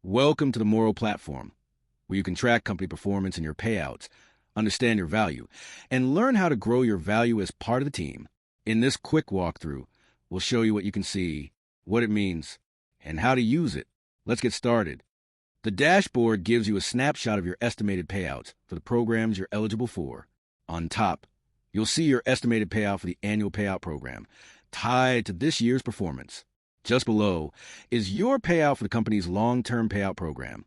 Welcome to the Morrow platform, where you can track company performance and your payouts, understand your value, and learn how to grow your value as part of the team. In this quick walkthrough, we'll show you what you can see, what it means, and how to use it. Let's get started. The dashboard gives you a snapshot of your estimated payouts for the programs you're eligible for. On top, you'll see your estimated payout for the annual payout program, tied to this year's performance. Just below is your payout for the company's long-term payout program,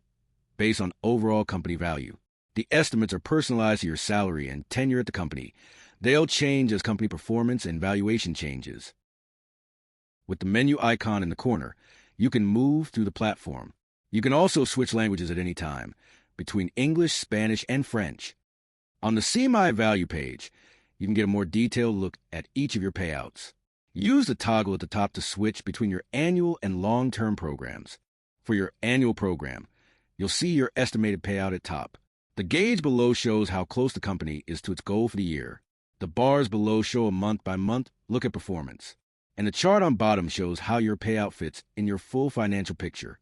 based on overall company value. The estimates are personalized to your salary and tenure at the company. They'll change as company performance and valuation changes. With the menu icon in the corner, you can move through the platform. You can also switch languages at any time, between English, Spanish, and French. On the See My Value page, you can get a more detailed look at each of your payouts. Use the toggle at the top to switch between your annual and long-term programs. For your annual program, you'll see your estimated payout at top. The gauge below shows how close the company is to its goal for the year. The bars below show a month-by-month look at performance. And the chart on bottom shows how your payout fits in your full financial picture.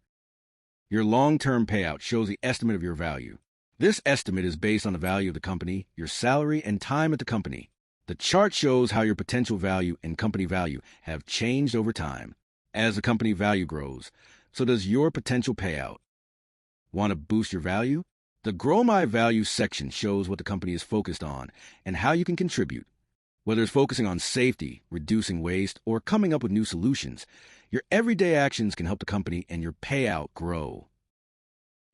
Your long-term payout shows the estimate of your value. This estimate is based on the value of the company, your salary, and time at the company. The chart shows how your potential value and company value have changed over time. As the company value grows, so does your potential payout. Want to boost your value? The Grow My Value section shows what the company is focused on and how you can contribute. Whether it's focusing on safety, reducing waste, or coming up with new solutions, your everyday actions can help the company and your payout grow.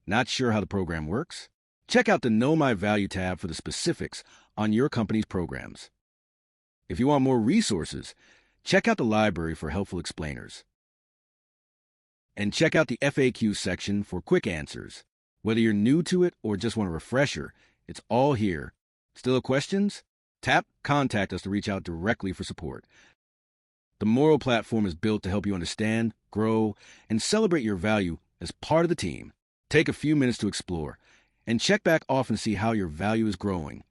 Not sure how the program works? Check out the Know My Value tab for the specifics on your company's programs. If you want more resources, check out the library for helpful explainers. And check out the FAQ section for quick answers. Whether you're new to it or just want a refresher, it's all here. Still have questions? Tap Contact us to reach out directly for support. The Morrow platform is built to help you understand, grow, and celebrate your value as part of the team. Take a few minutes to explore, and check back often to see how your value is growing.